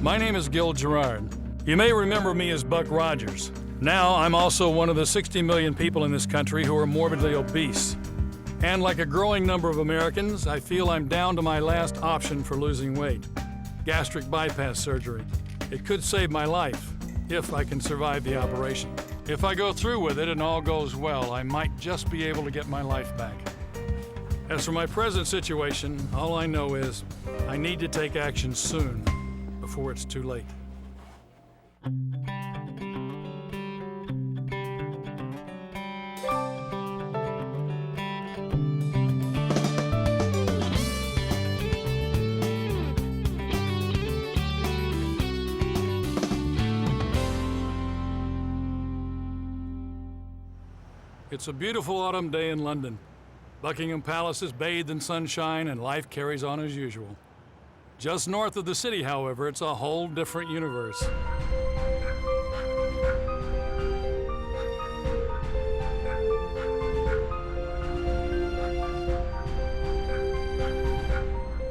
My name is Gerard. You may remember me as Buck Rogers. Now I'm also one of the 60 million people in this country who are morbidly obese. And like a growing number of Americans, I feel I'm down to my last option for losing weight: gastric bypass surgery. It could save my life if I can survive the operation. If I go through with it and all goes well, I might just be able to get my life back. As for my present situation, all I know is I need to take action soon, before it's too late. It's a beautiful autumn day in London. Buckingham Palace is bathed in sunshine and life carries on as usual. Just north of the city, however, it's a whole different universe.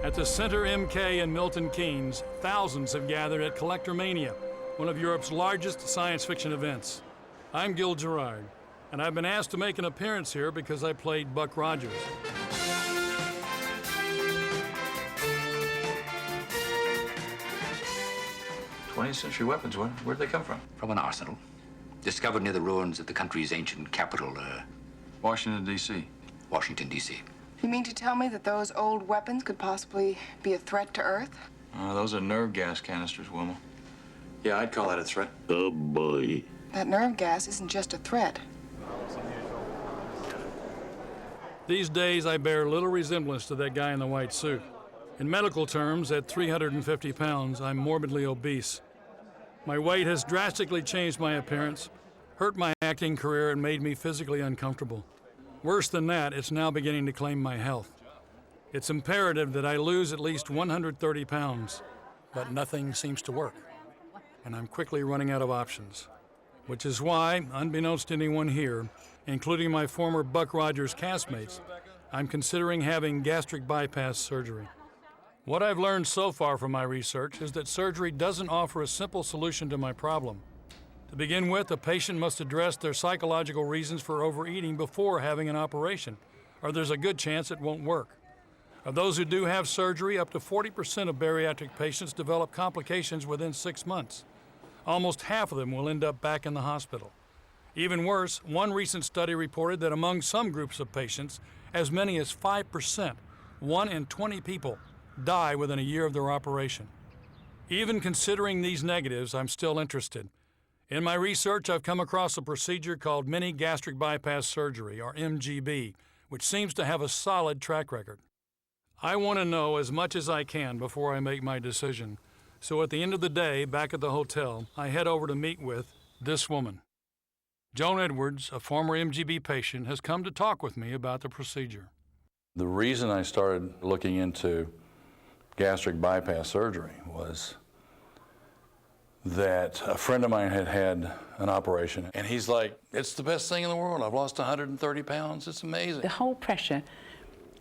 At the Center MK in Milton Keynes, thousands have gathered at Collectormania, one of Europe's largest science fiction events. I'm Gerard. And I've been asked to make an appearance here because I played Buck Rogers. 20th century weapons, where'd they come from? From an arsenal. Discovered near the ruins of the country's ancient capital, Washington, D.C. Washington, D.C. You mean to tell me that those old weapons could possibly be a threat to Earth? Those are nerve gas canisters, Wilma. Yeah, I'd call that a threat. Oh, boy. That nerve gas isn't just a threat. These days, I bear little resemblance to that guy in the white suit. In medical terms, at 350 pounds, I'm morbidly obese. My weight has drastically changed my appearance, hurt my acting career, and made me physically uncomfortable. Worse than that, it's now beginning to claim my health. It's imperative that I lose at least 130 pounds, but nothing seems to work, and I'm quickly running out of options. Which is why, unbeknownst to anyone here, including my former Buck Rogers castmates, I'm considering having gastric bypass surgery. What I've learned so far from my research is that surgery doesn't offer a simple solution to my problem. To begin with, a patient must address their psychological reasons for overeating before having an operation, or there's a good chance it won't work. Of those who do have surgery, up to 40% of bariatric patients develop complications within 6 months. Almost half of them will end up back in the hospital. Even worse, one recent study reported that among some groups of patients, as many as 5%, 1 in 20 people, die within a year of their operation. Even considering these negatives, I'm still interested. In my research, I've come across a procedure called Mini-Gastric bypass surgery, or MGB, which seems to have a solid track record. I want to know as much as I can before I make my decision. So at the end of the day, back at the hotel, I head over to meet with this woman. Joan Edwards, a former MGB patient, has come to talk with me about the procedure. The reason I started looking into gastric bypass surgery was that a friend of mine had had an operation, and he's like, "It's the best thing in the world. I've lost 130 pounds. It's amazing." The whole pressure,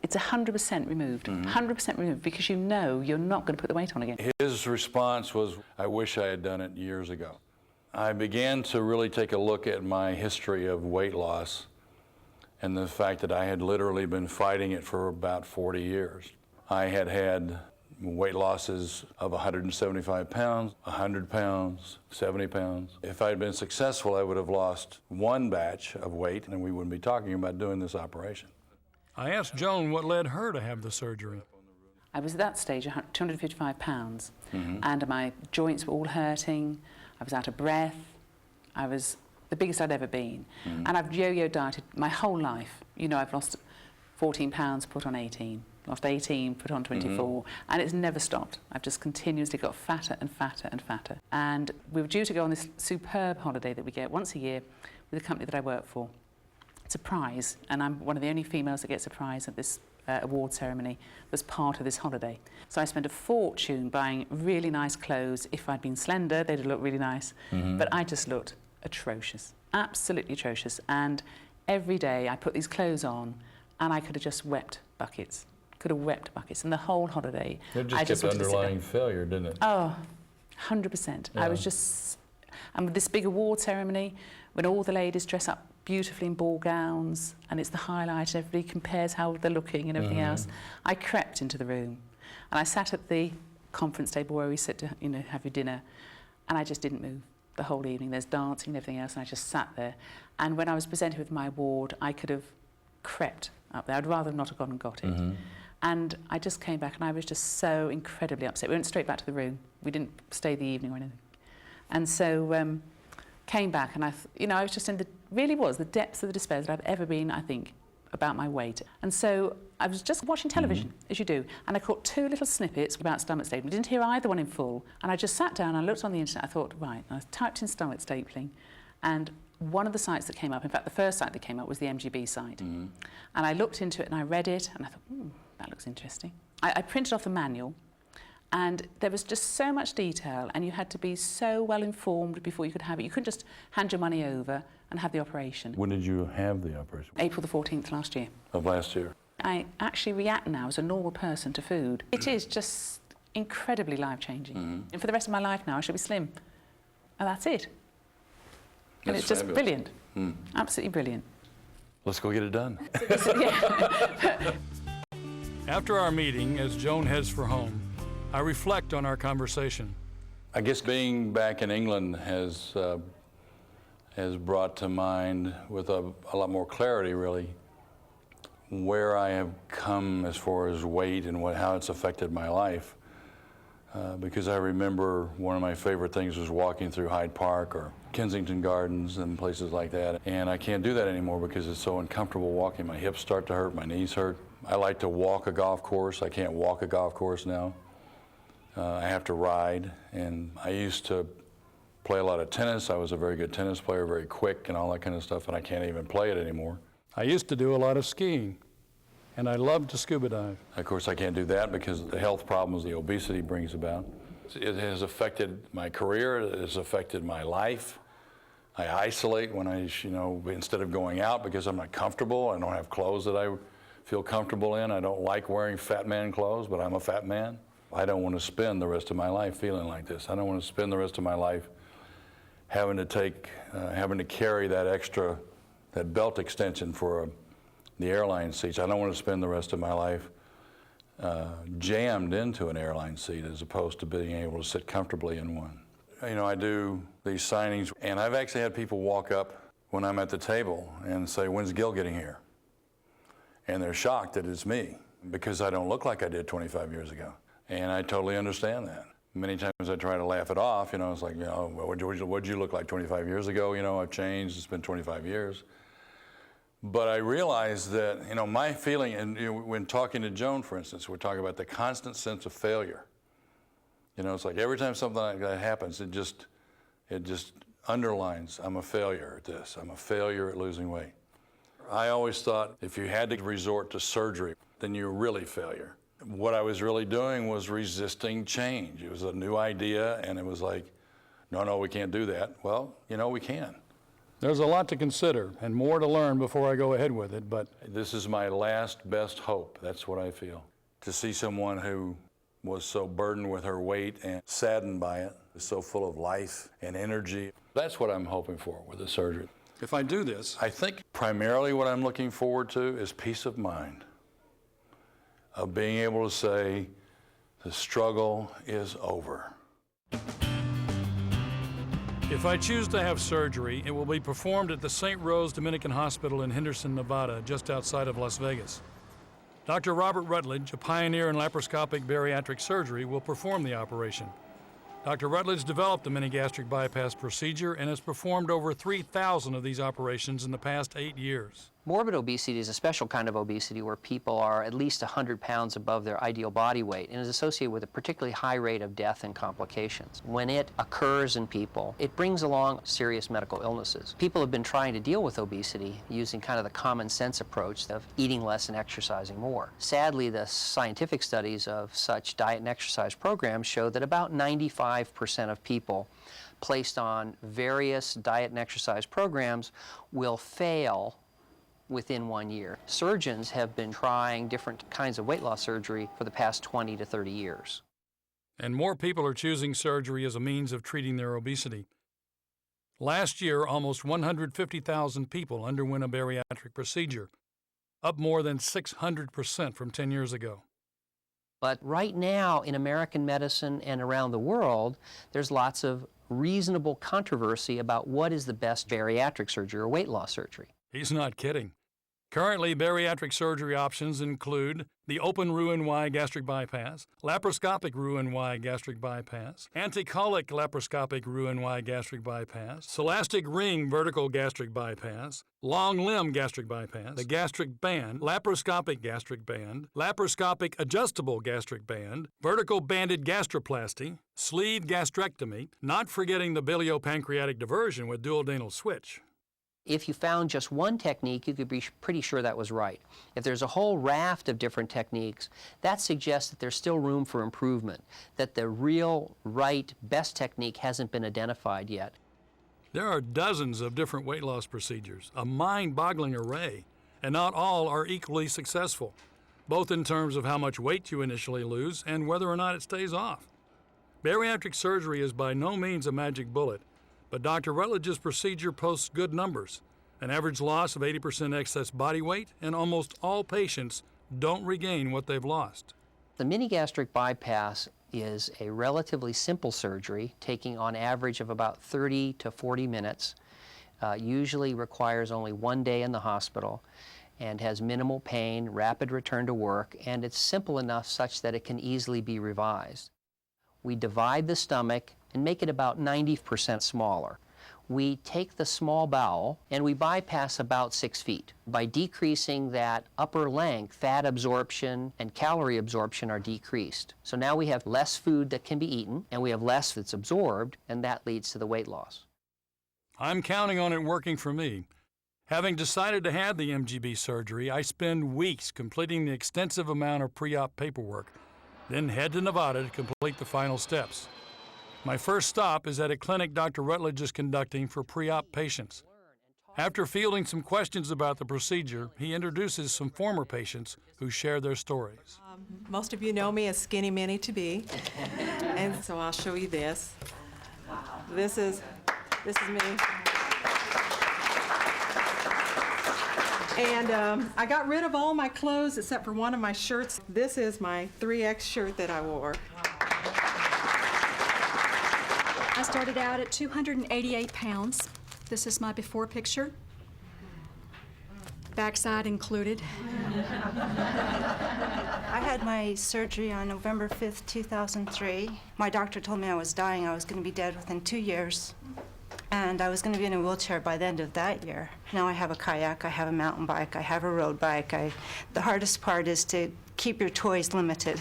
it's 100% removed, 100% removed, because you know you're not going to put the weight on again. His response was, "I wish I had done it years ago." I began to really take a look at my history of weight loss and the fact that I had literally been fighting it for about 40 years. I had had weight losses of 175 pounds, 100 pounds, 70 pounds. If I had been successful, I would have lost one batch of weight, and we wouldn't be talking about doing this operation. I asked Joan what led her to have the surgery. I was at that stage 255 pounds, and my joints were all hurting. I was out of breath. I was the biggest I'd ever been. And I've yo-yo dieted my whole life. You know, I've lost 14 pounds, put on 18. Lost 18, put on 24, and it's never stopped. I've just continuously got fatter and fatter and fatter. And we were due to go on this superb holiday that we get once a year with a company that I work for. It's a prize, and I'm one of the only females that gets a prize at this award ceremony as part of this holiday. So I spent a fortune buying really nice clothes. If I'd been slender, they'd look really nice. But I just looked atrocious, absolutely atrocious. And every day I put these clothes on, and I could have just wept buckets. Could have wept buckets, and the whole holiday. It just kept underlying failure, didn't it? Oh, 100%. Yeah. I was just, and with this big award ceremony, when all the ladies dress up beautifully in ball gowns, and it's the highlight, and everybody compares how they're looking and everything else, I crept into the room, and I sat at the conference table where we sit to, you know, have your dinner, and I just didn't move the whole evening. There's dancing and everything else, and I just sat there. And when I was presented with my award, I could have crept up there. I'd rather not have gone and got it. And I just came back, and I was just so incredibly upset. We went straight back to the room. We didn't stay the evening or anything. And so came back, and I was just in the, really was the depths of the despair that I've ever been, I think, about my weight. And so I was just watching television, as you do, and I caught 2 little snippets about stomach stapling. I didn't hear either one in full, and I just sat down, and I looked on the internet, I thought, right, and I typed in stomach stapling, and one of the sites that came up, in fact, the first site that came up was the MGB site. And I looked into it, and I read it, and I thought, that looks interesting. I printed off the manual, and there was just so much detail, and you had to be so well informed before you could have it. You couldn't just hand your money over and have the operation. When did you have the operation? April the 14th last year. Of last year. I actually react now as a normal person to food. It is just incredibly life-changing. And for the rest of my life now, I should be slim. And that's it. And it's just brilliant. Absolutely brilliant. Let's go get it done. After our meeting, as Joan heads for home, I reflect on our conversation. I guess being back in England has brought to mind with a lot more clarity, really, where I have come as far as weight and how it's affected my life. Because I remember one of my favorite things was walking through Hyde Park or Kensington Gardens and places like that. And I can't do that anymore because it's so uncomfortable walking. My hips start to hurt, my knees hurt. I like to walk a golf course. I can't walk a golf course now. I have to ride, and I used to play a lot of tennis. I was a very good tennis player, very quick and all that kind of stuff, and I can't even play it anymore. I used to do a lot of skiing, and I loved to scuba dive. Of course, I can't do that because of the health problems the obesity brings about. It has affected my career. It has affected my life. I isolate when instead of going out because I'm not comfortable. I don't have clothes that I feel comfortable in. I don't like wearing fat man clothes, but I'm a fat man. I don't want to spend the rest of my life feeling like this. I don't want to spend the rest of my life having to carry that belt extension for the airline seats. I don't want to spend the rest of my life jammed into an airline seat as opposed to being able to sit comfortably in one. You know, I do these signings, and I've actually had people walk up when I'm at the table and say, "When's Gil getting here?" And they're shocked that it's me because I don't look like I did 25 years ago. And I totally understand that. Many times I try to laugh it off, it's like, what'd you look like 25 years ago? I've changed, it's been 25 years. But I realize that, my feeling, and when talking to Joan, for instance, we're talking about the constant sense of failure. It's like every time something like that happens, it just underlines, I'm a failure at this, I'm a failure at losing weight. I always thought if you had to resort to surgery, then you're really a failure. What I was really doing was resisting change. It was a new idea, and it was like, no, we can't do that. Well, we can. There's a lot to consider and more to learn before I go ahead with it, but this is my last best hope. That's what I feel. To see someone who was so burdened with her weight and saddened by it, so full of life and energy. That's what I'm hoping for with the surgery. if I do this, I think primarily what I'm looking forward to is peace of mind, of being able to say the struggle is over. if I choose to have surgery, it will be performed at the St. Rose Dominican Hospital in Henderson, Nevada, just outside of Las Vegas. Dr. Robert Rutledge, a pioneer in laparoscopic bariatric surgery, will perform the operation. Dr. Rutledge developed the mini-gastric bypass procedure and has performed over 3,000 of these operations in the past 8 years. Morbid obesity is a special kind of obesity where people are at least 100 pounds above their ideal body weight and is associated with a particularly high rate of death and complications. When it occurs in people, it brings along serious medical illnesses. People have been trying to deal with obesity using kind of the common sense approach of eating less and exercising more. Sadly, the scientific studies of such diet and exercise programs show that about 95% of people placed on various diet and exercise programs will fail within 1 year. Surgeons have been trying different kinds of weight loss surgery for the past 20 to 30 years. and more people are choosing surgery as a means of treating their obesity. Last year, almost 150,000 people underwent a bariatric procedure, up more than 600% from 10 years ago. But right now in American medicine and around the world, there's lots of reasonable controversy about what is the best bariatric surgery or weight loss surgery. He's not kidding. Currently, bariatric surgery options include the open Roux-en-Y gastric bypass, laparoscopic Roux-en-Y gastric bypass, anticolic laparoscopic Roux-en-Y gastric bypass, celastic ring vertical gastric bypass, long limb gastric bypass, the gastric band, laparoscopic gastric band, laparoscopic adjustable gastric band, vertical banded gastroplasty, sleeve gastrectomy, not forgetting the biliopancreatic diversion with duodenal switch. If you found just one technique, you could be pretty sure that was right. If there's a whole raft of different techniques, that suggests that there's still room for improvement, that the real, right, best technique hasn't been identified yet. There are dozens of different weight loss procedures, a mind-boggling array, and not all are equally successful, both in terms of how much weight you initially lose and whether or not it stays off. Bariatric surgery is by no means a magic bullet, but Dr. Rutledge's procedure posts good numbers, an average loss of 80% excess body weight, and almost all patients don't regain what they've lost. The mini-gastric bypass is a relatively simple surgery, taking on average of about 30 to 40 minutes, usually requires only 1 day in the hospital, and has minimal pain, rapid return to work, and it's simple enough such that it can easily be revised. We divide the stomach and make it about 90% smaller. We take the small bowel and we bypass about 6 feet. By decreasing that upper length, fat absorption and calorie absorption are decreased. So now we have less food that can be eaten and we have less that's absorbed, and that leads to the weight loss. I'm counting on it working for me. Having decided to have the MGB surgery, I spend weeks completing the extensive amount of pre-op paperwork, then head to Nevada to complete the final steps. My first stop is at a clinic Dr. Rutledge is conducting for pre-op patients. After fielding some questions about the procedure, he introduces some former patients who share their stories. Most of you know me as Skinny Minnie to be, and so I'll show you this. This is me. And I got rid of all my clothes except for one of my shirts. This is my 3X shirt that I wore. I started out at 288 pounds. This is my before picture. Backside included. I had my surgery on November 5th, 2003. My doctor told me I was dying. I was going to be dead within 2 years. And I was going to be in a wheelchair by the end of that year. Now I have a kayak, I have a mountain bike, I have a road bike. The hardest part is to keep your toys limited.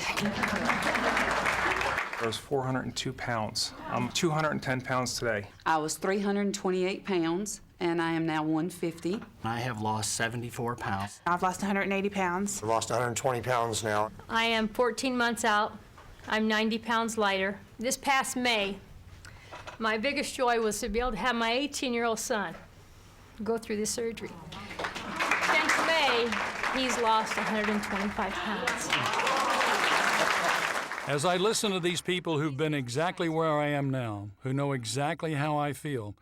I was 402 pounds. I'm 210 pounds today. I was 328 pounds, and I am now 150. I have lost 74 pounds. I've lost 180 pounds. I've lost 120 pounds now. I am 14 months out. I'm 90 pounds lighter. This past May, my biggest joy was to be able to have my 18-year-old son go through this surgery. Since May, he's lost 125 pounds. As I listen to these people who've been exactly where I am now, who know exactly how I feel,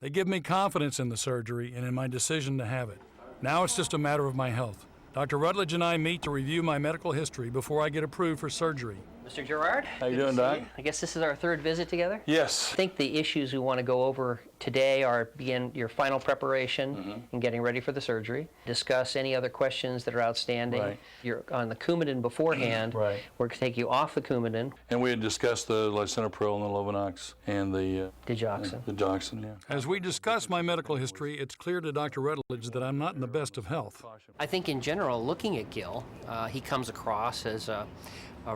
they give me confidence in the surgery and in my decision to have it. Now it's just a matter of my health. Dr. Rutledge and I meet to review my medical history before I get approved for surgery. Mr. Gerard? How you doing, Doc? I guess this is our third visit together? Yes. I think the issues we want to go over today are, begin your final preparation and getting ready for the surgery. Discuss any other questions that are outstanding. Right. You're on the Coumadin beforehand. Right. We're going to take you off the Coumadin. And we had discussed the lisinopril and the Lovenox and the digoxin. Digoxin, yeah. As we discuss my medical history, it's clear to Dr. Rutledge that I'm not in the best of health. I think in general, looking at Gil, he comes across as a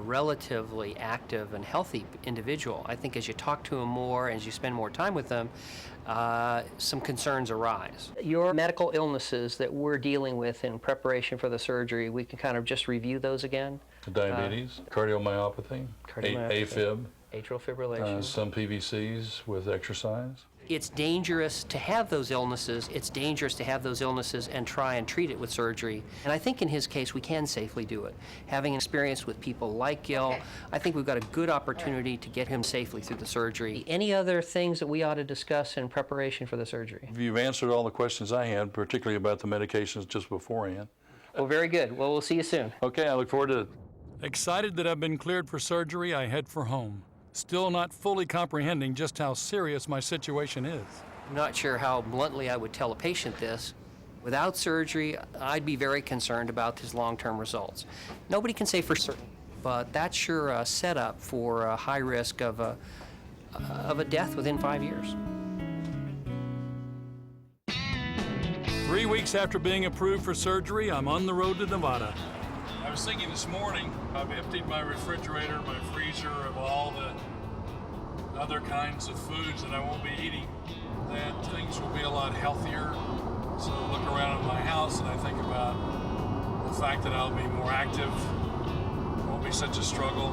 relatively active and healthy individual. I think as you talk to him more, as you spend more time with him, some concerns arise. Your medical illnesses that we're dealing with in preparation for the surgery, we can kind of just review those again. Diabetes, cardiomyopathy, AFib, atrial fibrillation, some PVCs with exercise. It's dangerous to have those illnesses. It's dangerous to have those illnesses and try and treat it with surgery. And I think in his case, we can safely do it. Having experience with people like Gil, I think we've got a good opportunity to get him safely through the surgery. Any other things that we ought to discuss in preparation for the surgery? You've answered all the questions I had, particularly about the medications just beforehand. Well, very good. Well, we'll see you soon. Okay, I look forward to it. Excited that I've been cleared for surgery, I head for home, still not fully comprehending just how serious my situation is. I'm not sure how bluntly I would tell a patient this. Without surgery, I'd be very concerned about his long-term results. Nobody can say for certain, but that's sure a setup for a high risk of a death within 5 years. 3 weeks after being approved for surgery, I'm on the road to Nevada. I was thinking this morning, I've emptied my refrigerator, my freezer of all the other kinds of foods that I won't be eating, that things will be a lot healthier. So I look around at my house and I think about the fact that I'll be more active, it won't be such a struggle.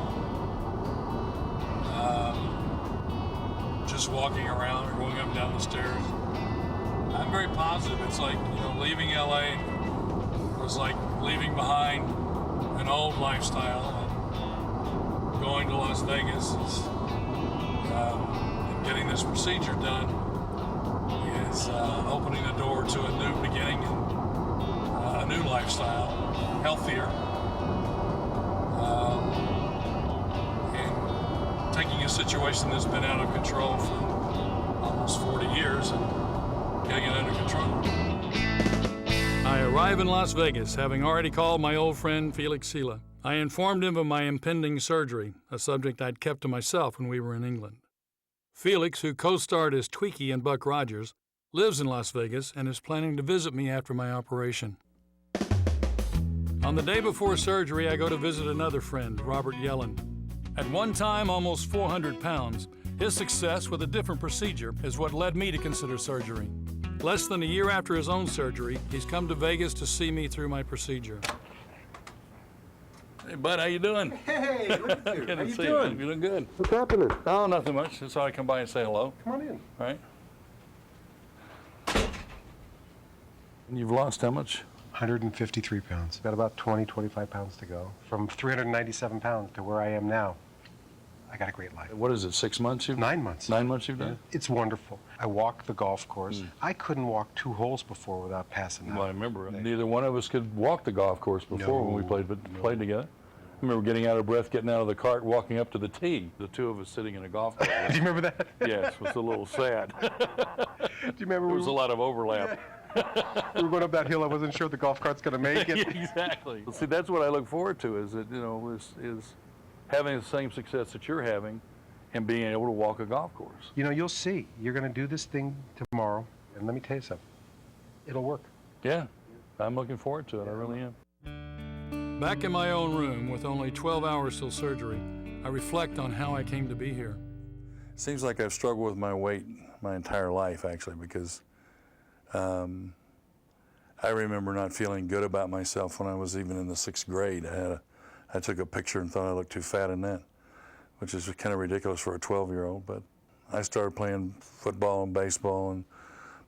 Just walking around or going up and down the stairs. I'm very positive. It's like, leaving LA was like leaving behind an old lifestyle and going to Las Vegas and getting this procedure done is opening the door to a new beginning and a new lifestyle, healthier, and taking a situation that's been out of control for almost 40 years and getting it under control. I arrive in Las Vegas, having already called my old friend Felix Sila. I informed him of my impending surgery, a subject I'd kept to myself when we were in England. Felix, who co-starred as Tweaky in Buck Rogers, lives in Las Vegas and is planning to visit me after my operation. On the day before surgery, I go to visit another friend, Robert Yellen. At one time, almost 400 pounds, his success with a different procedure is what led me to consider surgery. Less than a year after his own surgery, he's come to Vegas to see me through my procedure. Hey, bud, how you doing? Hey, look at you. Good How to you see doing? You doing good? What's happening? Oh, nothing much. Just thought I'd come by and say hello. Come on in. All right. And you've lost how much? 153 pounds. Got about 20, 25 pounds to go. From 397 pounds to where I am now. I got a great life. What is it, 6 months? 9 months. 9 months you've done? It's wonderful. I walk the golf course. I couldn't walk 2 holes before without passing out. Well, I remember. Neither one of us could walk the golf course before when we played together. I remember getting out of breath, getting out of the cart, walking up to the tee. The two of us sitting in a golf cart. Do you remember that? Yes, it was a little sad. Do you remember? There was a lot of overlap. We were going up that hill. I wasn't sure the golf cart's going to make it. Exactly. See, that's what I look forward to. Is that is having the same success that you're having, and being able to walk a golf course. You'll see. You're going to do this thing tomorrow, and let me tell you something. It'll work. Yeah, I'm looking forward to it. I really am. Back in my own room with only 12 hours till surgery, I reflect on how I came to be here. Seems like I've struggled with my weight my entire life, actually, because I remember not feeling good about myself when I was even in the 6th grade. I took a picture and thought I looked too fat in that, which is kind of ridiculous for a 12-year-old, but I started playing football and baseball and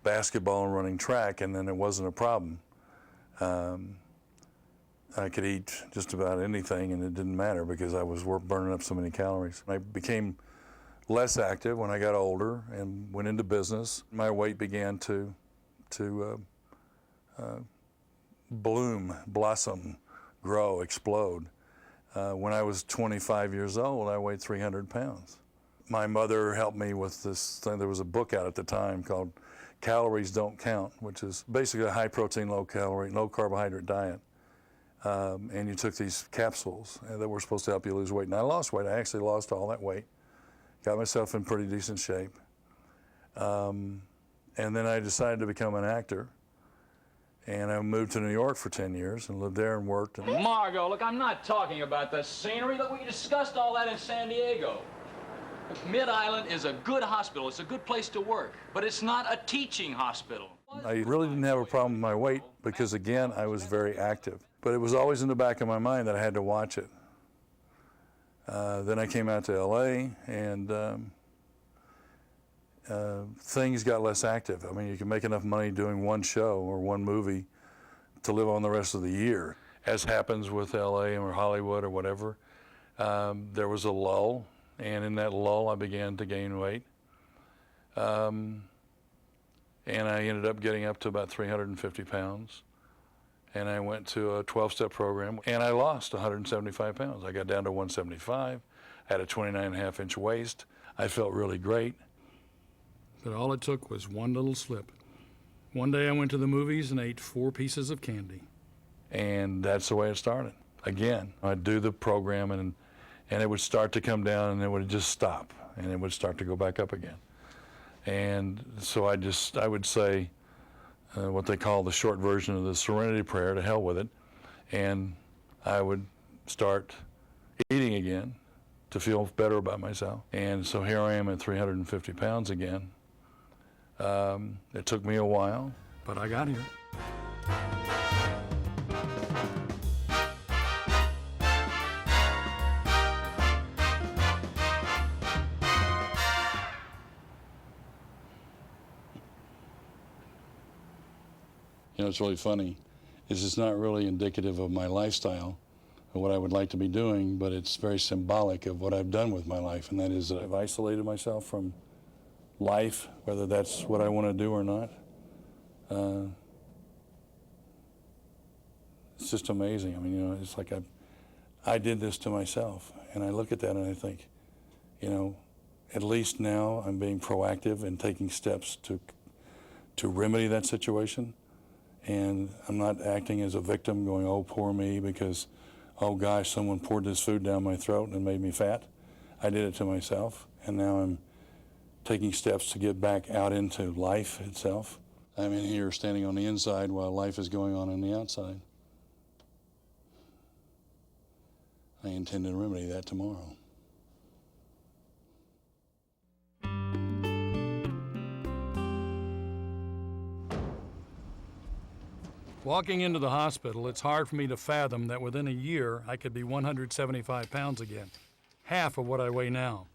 basketball and running track, and then it wasn't a problem. I could eat just about anything, and it didn't matter because I was burning up so many calories. I became less active when I got older and went into business. My weight began to bloom, blossom, grow, explode. When I was 25 years old, I weighed 300 pounds. My mother helped me with this thing. There was a book out at the time called Calories Don't Count, which is basically a high protein, low calorie, low carbohydrate diet. And you took these capsules that were supposed to help you lose weight. And I lost weight. I actually lost all that weight. Got myself in pretty decent shape. And then I decided to become an actor. And I moved to New York for 10 years and lived there and worked. Margot, look, I'm not talking about the scenery. Look, we discussed all that in San Diego. Mid-Island is a good hospital. It's a good place to work. But it's not a teaching hospital. I really didn't have a problem with my weight because, again, I was very active. But it was always in the back of my mind that I had to watch it. Then I came out to LA, and things got less active. I mean, you can make enough money doing one show or one movie to live on the rest of the year. As happens with LA or Hollywood or whatever, there was a lull, and in that lull I began to gain weight. And I ended up getting up to about 350 pounds. And I went to a 12-step program, and I lost 175 pounds. I got down to 175, I had a 29.5-inch waist. I felt really great. But all it took was one little slip. One day I went to the movies and ate 4 pieces of candy. And that's the way it started. Again, I'd do the program, and it would start to come down, and it would just stop, and it would start to go back up again. And so I would say what they call the short version of the Serenity Prayer, to hell with it, and I would start eating again to feel better about myself. And so here I am at 350 pounds again. It took me a while, but I got here. You know, it's really funny, is it's not really indicative of my lifestyle, or what I would like to be doing, but it's very symbolic of what I've done with my life, and that is that I've isolated myself from life, whether that's what I want to do or not. It's just amazing. I mean, you know, it's like I did this to myself, and I look at that and I think, you know, at least now I'm being proactive and taking steps to remedy that situation. And I'm not acting as a victim going, oh, poor me, because, oh gosh, someone poured this food down my throat and made me fat. I did it to myself, and now I'm taking steps to get back out into life itself. I'm in here standing on the inside while life is going on the outside. I intend to remedy that tomorrow. Walking into the hospital, it's hard for me to fathom that within a year I could be 175 pounds again, half of what I weigh now.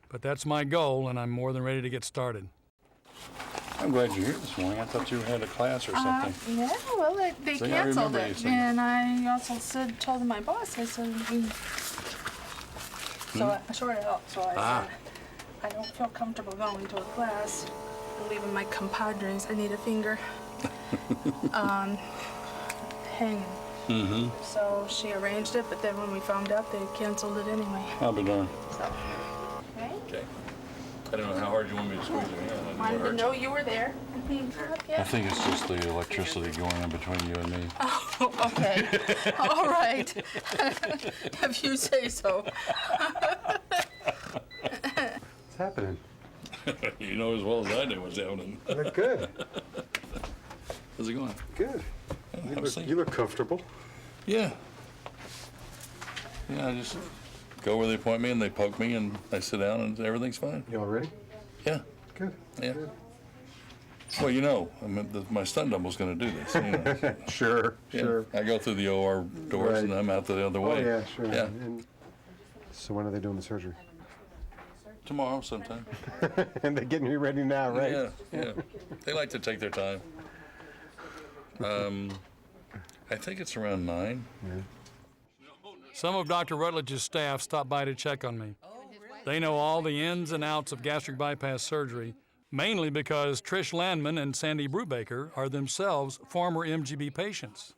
But that's my goal, and I'm more than ready to get started. I'm glad you're here this morning. I thought you had a class or something. Yeah, well, they See, canceled I remember you it. saying And I also told my boss, I said, so I shorted up. So I said, I don't feel comfortable going to a class. Leaving my compadres, I need a finger. Hanging. Mm-hmm. So she arranged it, but then when we found out, they canceled it anyway. I'll be darned. So, right? Okay. I don't know how hard you want me to squeeze your hand. Wanted to know you were there. I think it's just the electricity going in between you and me. Oh, okay. All right. If you say so. What's happening? You know as well as I do what's happening. Look good. How's it going? Good. You look comfortable. Yeah. Yeah, I just go where they point me and they poke me and I sit down and everything's fine. You all ready? Yeah. Good. Yeah. Good. Well, you know, I mean, my stunt double's going to do this. You know. Sure, Yeah. sure. I go through the OR doors Right. and I'm out the other way. Oh, yeah, sure. Yeah. And so when are they doing the surgery? Tomorrow sometime. And they're getting you ready now, right? Yeah, yeah. They like to take their time. I think it's around 9. Yeah. Some of Dr. Rutledge's staff stopped by to check on me. They know all the ins and outs of gastric bypass surgery, mainly because Trish Landman and Sandy Brubaker are themselves former MGB patients.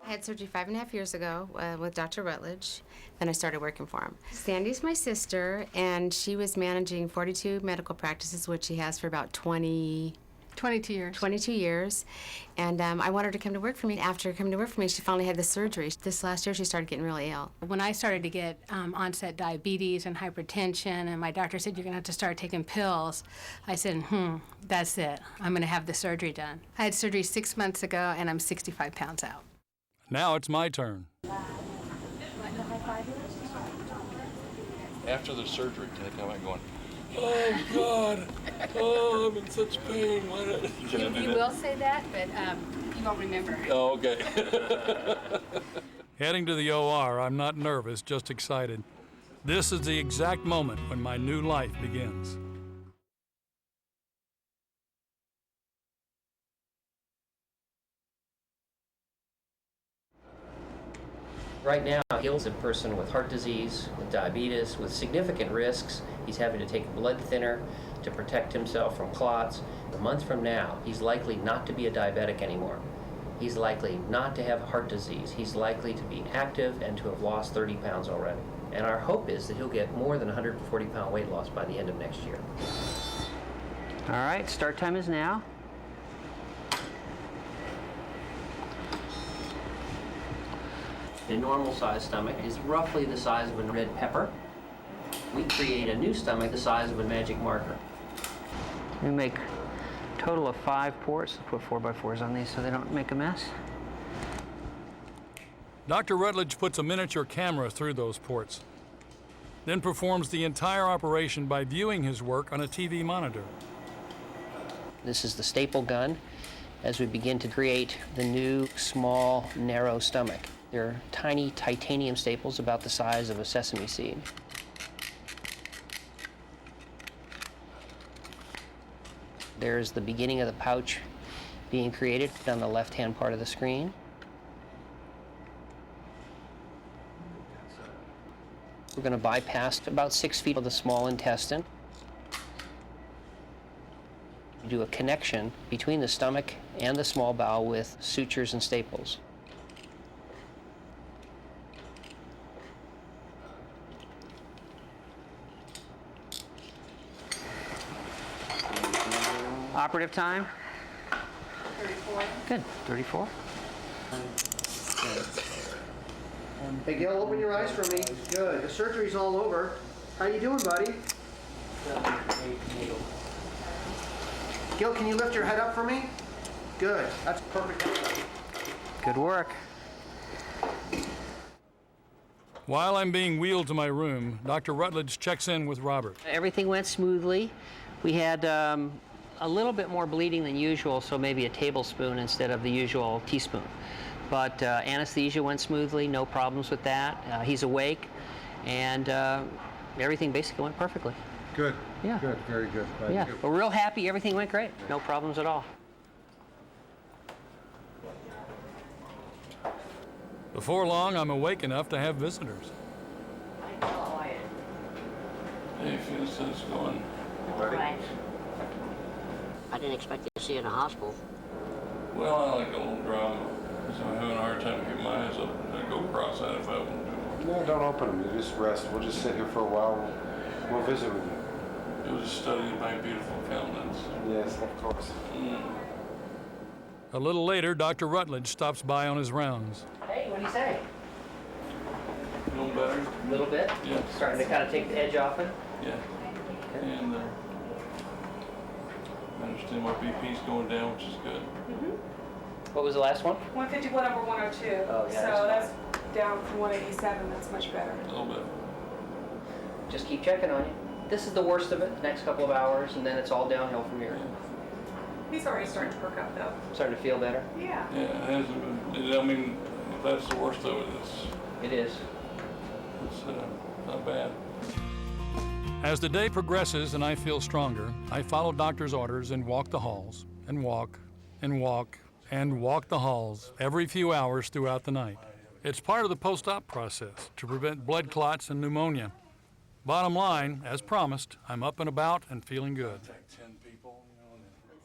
I had surgery 5.5 years ago with Dr. Rutledge. Then I started working for him. Sandy's my sister, and she was managing 42 medical practices, which she has for about 22 years. And I wanted her to come to work for me. After coming to work for me, she finally had the surgery. This last year, she started getting really ill. When I started to get onset diabetes and hypertension, and my doctor said, you're going to have to start taking pills, I said, that's it. I'm going to have the surgery done. I had surgery 6 months ago, and I'm 65 pounds out. Now it's my turn. After the surgery, can they come back going, oh, God, oh, I'm in such pain. Why did Can I do You that? will say that, but you won't remember. Oh, okay. Heading to the OR, I'm not nervous, just excited. This is the exact moment when my new life begins. Right now, Gil's a person with heart disease, with diabetes, with significant risks. He's having to take a blood thinner to protect himself from clots. A month from now, he's likely not to be a diabetic anymore. He's likely not to have heart disease. He's likely to be active and to have lost 30 pounds already. And our hope is that he'll get more than 140-pound weight loss by the end of next year. All right, start time is now. A normal-sized stomach is roughly the size of a red pepper. We create a new stomach the size of a magic marker. We make a total of 5 ports. Put 4x4s on these so they don't make a mess. Dr. Rutledge puts a miniature camera through those ports, then performs the entire operation by viewing his work on a TV monitor. This is the staple gun as we begin to create the new, small, narrow stomach. They're tiny titanium staples about the size of a sesame seed. There's the beginning of the pouch being created on the left-hand part of the screen. We're going to bypass about 6 feet of the small intestine. We do a connection between the stomach and the small bowel with sutures and staples. Operative time? 34. Good, 34. Hey, Gil, open your eyes for me. Good. The surgery's all over. How you doing, buddy? Gil, can you lift your head up for me? Good. That's perfect. Good work. While I'm being wheeled to my room, Dr. Rutledge checks in with Robert. Everything went smoothly. We had a little bit more bleeding than usual, so maybe a tablespoon instead of the usual teaspoon. But anesthesia went smoothly, no problems with that. He's awake, and everything basically went perfectly. Good. Yeah. Good. Very good. Glad Yeah, to- we're real happy. Everything went great. No problems at all. Before long, I'm awake enough to have visitors. Hey, Phyllis, how's it going? Right. I didn't expect to see you in a hospital. Well, I like a little drama, so I'm having a hard time keeping my eyes open. I'd go cross-eyed if I want to. No, don't open them. You just rest. We'll just sit here for a while. We'll visit with you. It was a study of my beautiful countenance. Yes, of course. A little later, Dr. Rutledge stops by on his rounds. Hey, what do you say? Feeling better? A little bit? Yeah. Starting to kind of take the edge off it? Yeah. And I understand my BP's going down, which is good. What was the last one? 151 over 102. Oh, yeah, So that's down from 187. That's much better. A little bit. Just keep checking on you. This is the worst of it, the next couple of hours, and then it's all downhill from here. He's already starting to perk up, though. Starting to feel better? Yeah. Yeah, it hasn't been, I mean, if that's the worst of it, It is. it's not bad. As the day progresses and I feel stronger, I follow doctor's orders and walk the halls, and walk, and walk, and walk the halls every few hours throughout the night. It's part of the post-op process to prevent blood clots and pneumonia. Bottom line, as promised, I'm up and about and feeling good.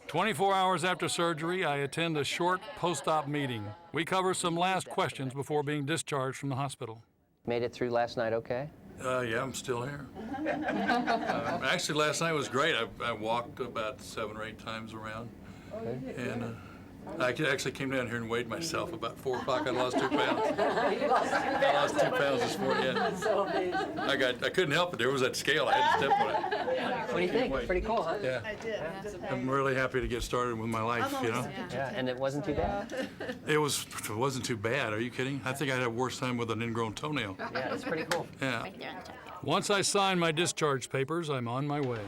24 hours after surgery, I attend a short post-op meeting. We cover some last questions before being discharged from the hospital. Made it through last night okay? Yeah, I'm still here. Actually, last night was great. I walked about 7 or 8 times around. And I actually came down here and weighed myself about 4 o'clock. I lost 2 pounds. I lost 2 pounds this morning. Yeah. That's so amazing. I couldn't help it. There was that scale. I had to step on it. What do you think? It's pretty cool, huh? Yeah. I did. I'm really happy to get started with my life, you know? Yeah, and it wasn't too bad? It wasn't too bad. Are you kidding? I think I had a worse time with an ingrown toenail. Yeah, it's pretty cool. Yeah. Once I sign my discharge papers, I'm on my way.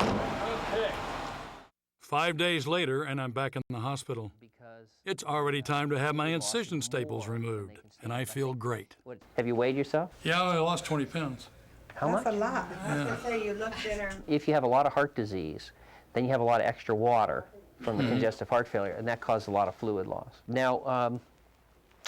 Okay. 5 days later, and I'm back in the hospital. It's already time to have my incision staples removed, and I feel great. Have you weighed yourself? Yeah, I lost 20 pounds. How much? That's a lot. Yeah. Say you look thinner. If you have a lot of heart disease, then you have a lot of extra water, from the congestive heart failure, and that caused a lot of fluid loss. Now,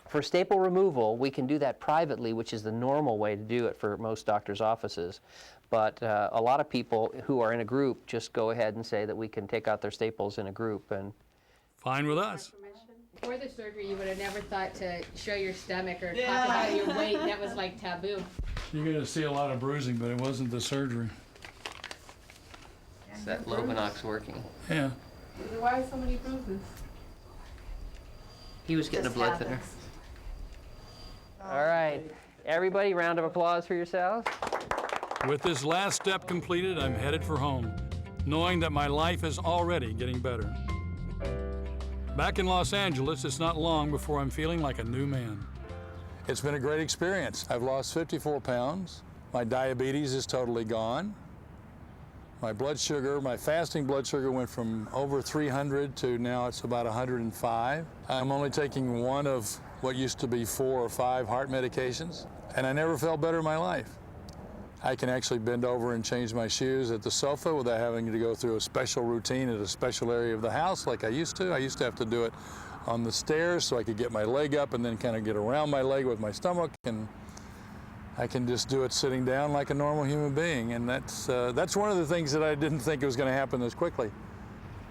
for staple removal, we can do that privately, which is the normal way to do it for most doctors' offices. But a lot of people who are in a group just go ahead and say that we can take out their staples in a group. And fine with us. Before the surgery, you would have never thought to show your stomach or talk about your weight. That was like taboo. You're going to see a lot of bruising, but it wasn't the surgery. is that Lovenox working? Yeah. Why so many bruises? He was getting a blood thinner. All right, everybody, round of applause for yourselves. With this last step completed, I'm headed for home, knowing that my life is already getting better. Back in Los Angeles, it's not long before I'm feeling like a new man. It's been a great experience. I've lost 54 pounds. My diabetes is totally gone. My blood sugar, my fasting blood sugar went from over 300 to now it's about 105. I'm only taking one of what used to be 4 or 5 heart medications, and I never felt better in my life. I can actually bend over and change my shoes at the sofa without having to go through a special routine at a special area of the house like I used to. I used to have to do it on the stairs so I could get my leg up and then kind of get around my leg with my stomach, and I can just do it sitting down like a normal human being, and that's one of the things that I didn't think was going to happen this quickly.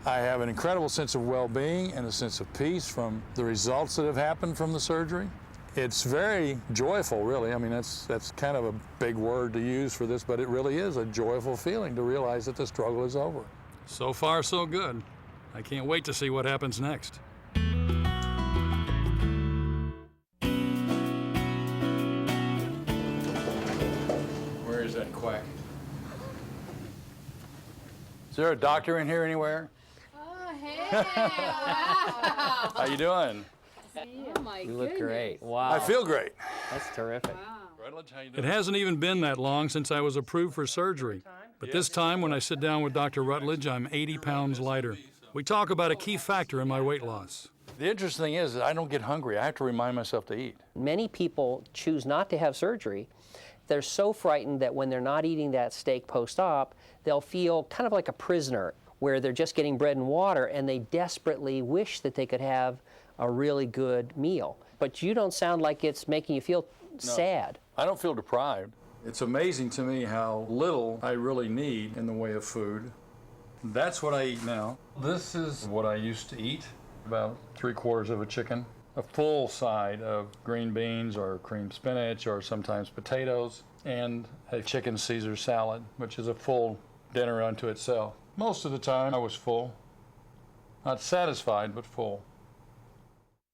I have an incredible sense of well-being and a sense of peace from the results that have happened from the surgery. It's very joyful, really. I mean, that's kind of a big word to use for this, but it really is a joyful feeling to realize that the struggle is over. So far, so good. I can't wait to see what happens next. Where is that quack? Is there a doctor in here anywhere? Oh, hey! Wow! How you doing? Oh my You look great. Wow. I feel great. That's terrific. It hasn't even been that long since I was approved for surgery. But this time, when I sit down with Dr. Rutledge, I'm 80 pounds lighter. We talk about a key factor in my weight loss. The interesting thing is that I don't get hungry. I have to remind myself to eat. Many people choose not to have surgery. They're so frightened that when they're not eating that steak post-op, they'll feel kind of like a prisoner, where they're just getting bread and water, and they desperately wish that they could have a really good meal. But you don't sound like it's making you feel sad. I don't feel deprived. It's amazing to me how little I really need in the way of food. That's what I eat now. This is what I used to eat, about 3/4 of a chicken, a full side of green beans or cream spinach or sometimes potatoes, and a chicken Caesar salad, which is a full dinner unto itself. Most of the time I was full. Not satisfied, but full.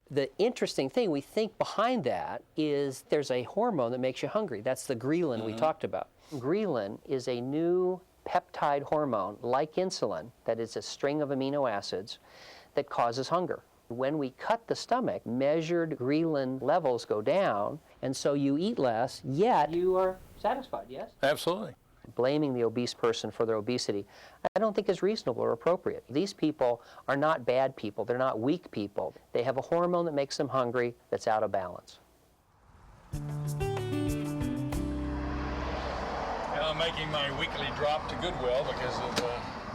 The interesting thing we think behind that is there's a hormone that makes you hungry. That's the ghrelin we talked about. Ghrelin is a new peptide hormone, like insulin, that is a string of amino acids that causes hunger. When we cut the stomach, measured ghrelin levels go down, and so you eat less, yet you are satisfied, yes? Absolutely. Blaming the obese person for their obesity, I don't think is reasonable or appropriate. These people are not bad people. They're not weak people. They have a hormone that makes them hungry that's out of balance. I'm making my weekly drop to Goodwill because of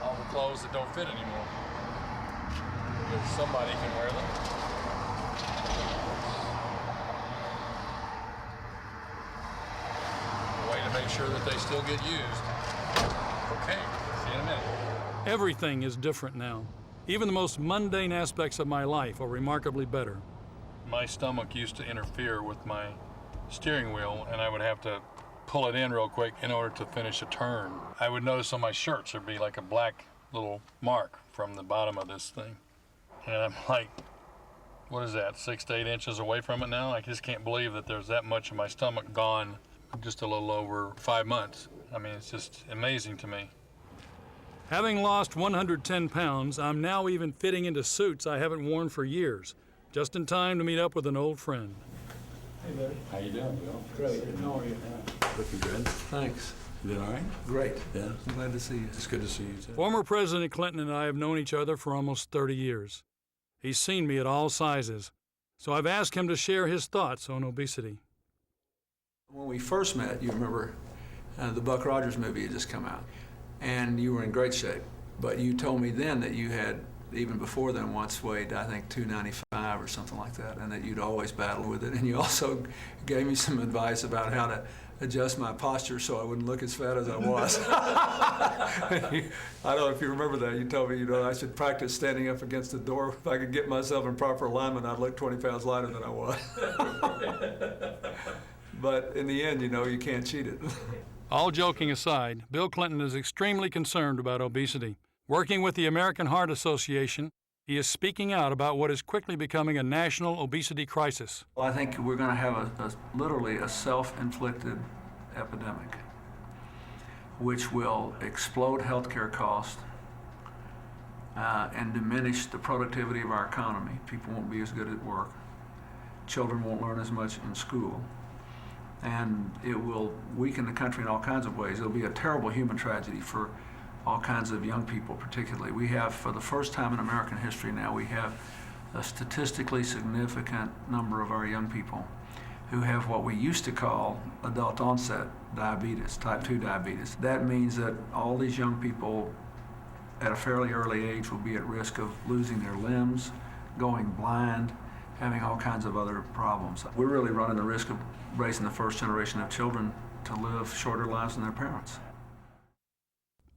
all the clothes that don't fit anymore. Because somebody can wear them. A way to make sure that they still get used. Okay, see you in a minute. Everything is different now. Even the most mundane aspects of my life are remarkably better. My stomach used to interfere with my steering wheel, and I would have to pull it in real quick in order to finish a turn. I would notice on my shirts there'd be like a black little mark from the bottom of this thing. And I'm like, what is that, 6 to 8 inches away from it now? I just can't believe that there's that much of my stomach gone just a little over 5 months. I mean, it's just amazing to me. Having lost 110 pounds, I'm now even fitting into suits I haven't worn for years, just in time to meet up with an old friend. Hey, buddy. How you doing, Bill? Great. How are you? Looking good. Thanks. You doing all right? Great. Yeah. I'm glad to see you. It's good to see you, too. Former President Clinton and I have known each other for almost 30 years. He's seen me at all sizes, so I've asked him to share his thoughts on obesity. When we first met, you remember the Buck Rogers movie had just come out, and you were in great shape. But you told me then that you had even before then once weighed, I think, 295 or something like that, and that you'd always battle with it. And you also gave me some advice about how to adjust my posture so I wouldn't look as fat as I was. I don't know if you remember that. You told me, I should practice standing up against the door. If I could get myself in proper alignment, I'd look 20 pounds lighter than I was. But in the end, you can't cheat it. All joking aside, Bill Clinton is extremely concerned about obesity. Working with the American Heart Association, he is speaking out about what is quickly becoming a national obesity crisis. Well, I think we're going to have literally a self-inflicted epidemic, which will explode healthcare costs and diminish the productivity of our economy. People won't be as good at work. Children won't learn as much in school. And it will weaken the country in all kinds of ways. It'll be a terrible human tragedy for all kinds of young people particularly. We have, for the first time in American history now, we have a statistically significant number of our young people who have what we used to call adult onset diabetes, type 2 diabetes. That means that all these young people at a fairly early age will be at risk of losing their limbs, going blind, having all kinds of other problems. We're really running the risk of raising the first generation of children to live shorter lives than their parents.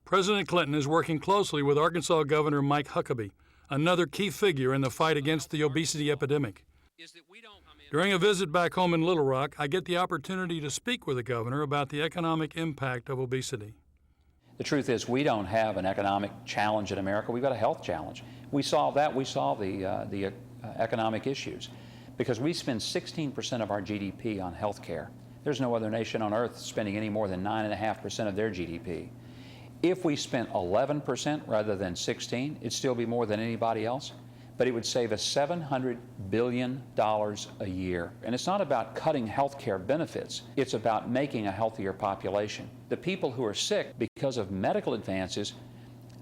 President Clinton is working closely with Arkansas Governor Mike Huckabee, another key figure in the fight against the obesity epidemic. During a visit back home in Little Rock, I get the opportunity to speak with the governor about the economic impact of obesity. The truth is, we don't have an economic challenge in America. We've got a health challenge. We solve that. We solve the economic issues because we spend 16% of our GDP on health care. There's no other nation on earth spending any more than 9.5% of their GDP. If we spent 11% rather than 16%, it'd still be more than anybody else, but it would save us $700 billion a year. And it's not about cutting health care benefits. It's about making a healthier population. The people who are sick because of medical advances,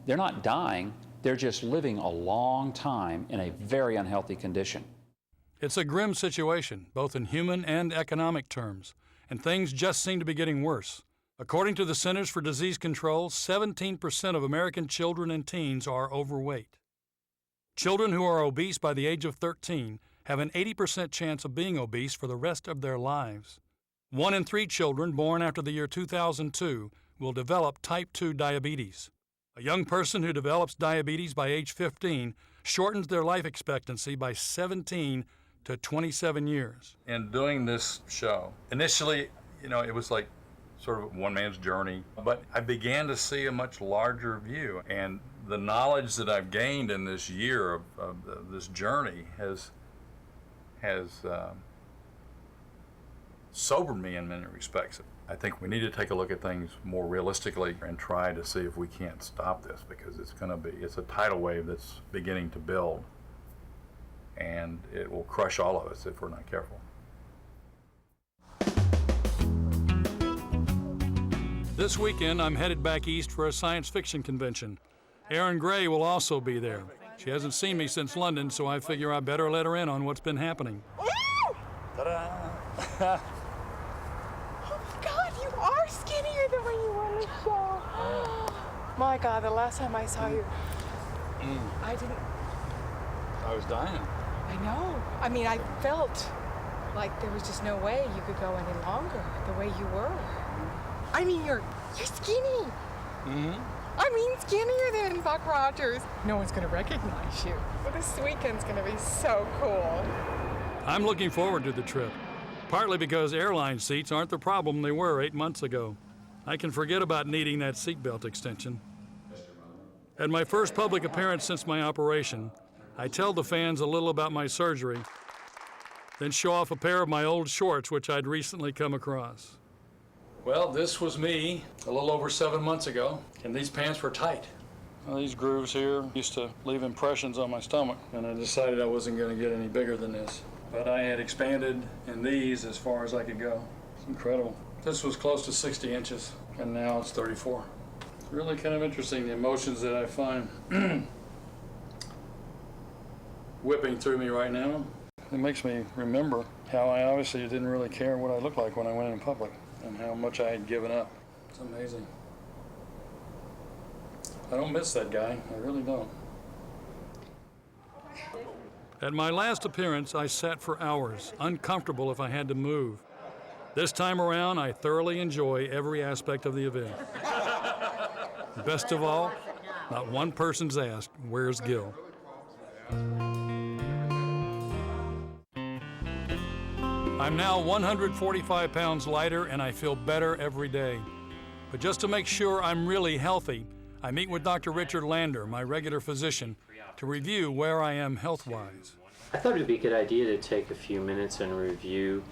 they're not dying, they're just living a long time in a very unhealthy condition. It's a grim situation, both in human and economic terms, and things just seem to be getting worse. According to the Centers for Disease Control, 17% of American children and teens are overweight. Children who are obese by the age of 13 have an 80% chance of being obese for the rest of their lives. 1 in 3 children born after the year 2002 will develop type 2 diabetes. A young person who develops diabetes by age 15 shortens their life expectancy by 17 to 27 years. In doing this show, initially, it was like sort of one man's journey, but I began to see a much larger view, and the knowledge that I've gained in this year of this journey has sobered me in many respects. I think we need to take a look at things more realistically and try to see if we can't stop this, because it's a tidal wave that's beginning to build, and it will crush all of us if we're not careful. This weekend, I'm headed back east for a science fiction convention. Erin Gray will also be there. She hasn't seen me since London, so I figure I better let her in on what's been happening. Ta-da! Oh my God, you are skinnier than when you were on the show. My God, the last time I saw you, I was dying. I know. I mean, I felt like there was just no way you could go any longer the way you were. I mean, you're skinny. I mean, skinnier than Buck Rogers. No one's gonna recognize you. But this weekend's gonna be so cool. I'm looking forward to the trip, partly because airline seats aren't the problem they were 8 months ago. I can forget about needing that seatbelt extension. At my first public appearance since my operation, I tell the fans a little about my surgery, then show off a pair of my old shorts which I'd recently come across. Well, this was me a little over 7 months ago, and these pants were tight. Well, these grooves here used to leave impressions on my stomach, and I decided I wasn't going to get any bigger than this. But I had expanded in these as far as I could go. It's incredible. This was close to 60 inches, and now it's 34. It's really kind of interesting, the emotions that I find whipping through me right now. It makes me remember how I obviously didn't really care what I looked like when I went in public, and how much I had given up. It's amazing. I don't miss that guy, I really don't. At my last appearance, I sat for hours, uncomfortable if I had to move. This time around, I thoroughly enjoy every aspect of the event. Best of all, not one person's asked, "Where's Gil?" I'm now 145 pounds lighter, and I feel better every day. But just to make sure I'm really healthy, I meet with Dr. Richard Lander, my regular physician, to review where I am health-wise. I thought it would be a good idea to take a few minutes and review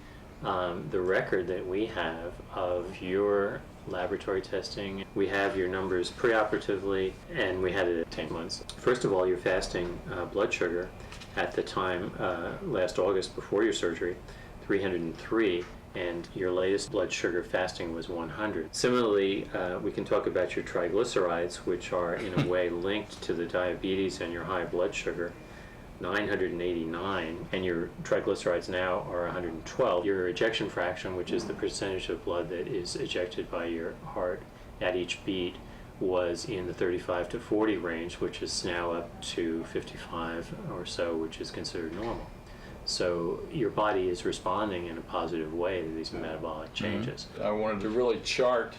the record that we have of your laboratory testing. We have your numbers preoperatively, and we had it at 10 months. First of all, your fasting blood sugar at the time last August before your surgery, 303, and your latest blood sugar fasting was 100. Similarly, we can talk about your triglycerides, which are in a way linked to the diabetes and your high blood sugar, 989, and your triglycerides now are 112. Your ejection fraction, which is the percentage of blood that is ejected by your heart at each beat, was in the 35 to 40 range, which is now up to 55 or so, which is considered normal. So your body is responding in a positive way to these metabolic changes. I wanted to really chart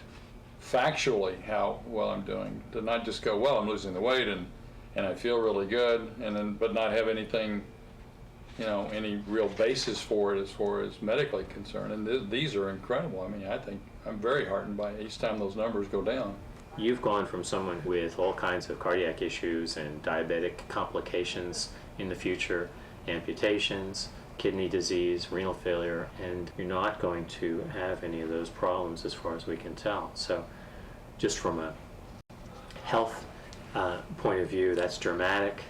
factually how well I'm doing, to not just go, well, I'm losing the weight and I feel really good, and then but not have anything, you know, any real basis for it as far as medically concerned. And these are incredible. I mean, I think I'm very heartened by each time those numbers go down. You've gone from someone with all kinds of cardiac issues and diabetic complications in the future, amputations, kidney disease, renal failure, and you're not going to have any of those problems as far as we can tell. So just from a health point of view, that's dramatic.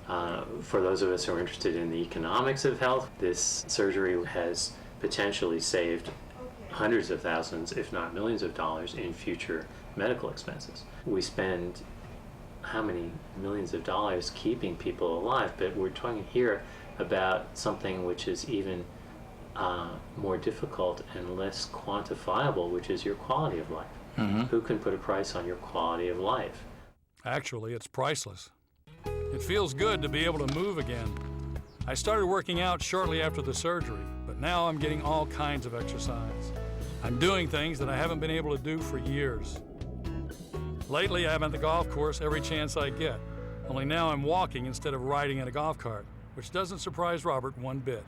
For those of us who are interested in the economics of health, this surgery has potentially saved hundreds of thousands, if not millions of dollars in future medical expenses. We spend how many millions of dollars keeping people alive, but we're talking here about something which is even more difficult and less quantifiable, which is your quality of life. Mm-hmm. Who can put a price on your quality of life? Actually, it's priceless. It feels good to be able to move again. I started working out shortly after the surgery, but now I'm getting all kinds of exercise. I'm doing things that I haven't been able to do for years. Lately, I'm at the golf course every chance I get, only now I'm walking instead of riding in a golf cart, which doesn't surprise Robert one bit.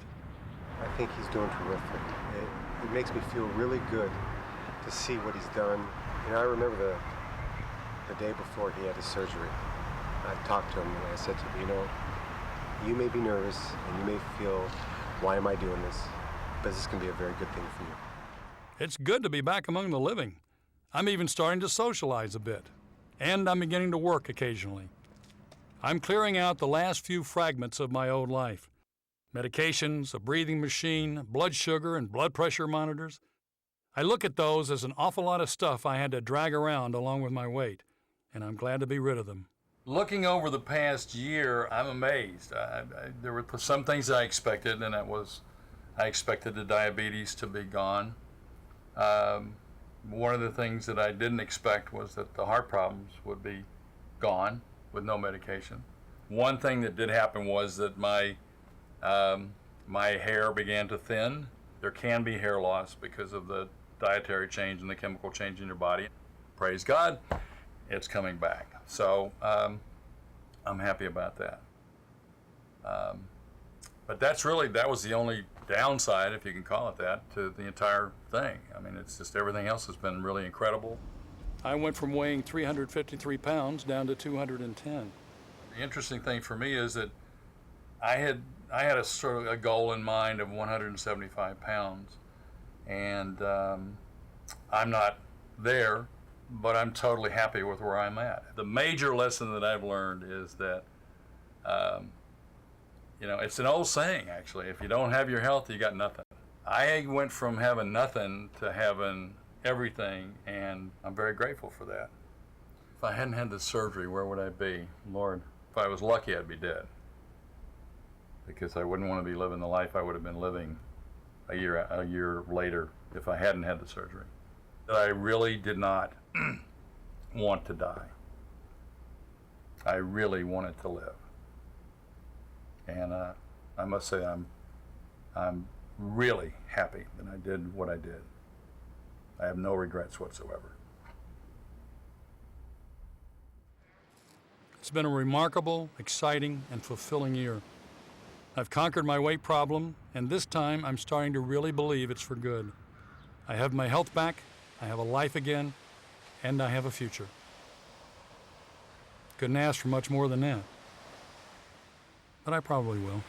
I think he's doing terrific. It makes me feel really good to see what he's done. You know, I remember the day before he had his surgery. I talked to him and I said to him, you know, you may be nervous and you may feel, why am I doing this? But this can be a very good thing for you. It's good to be back among the living. I'm even starting to socialize a bit, and I'm beginning to work occasionally. I'm clearing out the last few fragments of my old life. Medications, a breathing machine, blood sugar and blood pressure monitors. I look at those as an awful lot of stuff I had to drag around along with my weight, and I'm glad to be rid of them. Looking over the past year, I'm amazed. There were some things I expected, and that was I expected the diabetes to be gone. One of the things that I didn't expect was that the heart problems would be gone with no medication. One thing that did happen was that my hair began to thin. There can be hair loss because of the dietary change and the chemical change in your body. Praise God, it's coming back. So I'm happy about that. But that was the only downside, if you can call it that, to the entire thing. I mean, it's just everything else has been really incredible. I went from weighing 353 pounds down to 210. The interesting thing for me is that I had a sort of a goal in mind of 175 pounds, and I'm not there, but I'm totally happy with where I'm at. The major lesson that I've learned is that you know, it's an old saying, actually. If you don't have your health, you got nothing. I went from having nothing to having everything, and I'm very grateful for that. If I hadn't had the surgery, where would I be? Lord, if I was lucky, I'd be dead. Because I wouldn't want to be living the life I would have been living a year later if I hadn't had the surgery. I really did not want to die. I really wanted to live. And I must say I'm really happy that I did what I did. I have no regrets whatsoever. It's been a remarkable, exciting, and fulfilling year. I've conquered my weight problem, and this time I'm starting to really believe it's for good. I have my health back, I have a life again, and I have a future. Couldn't ask for much more than that. But I probably will.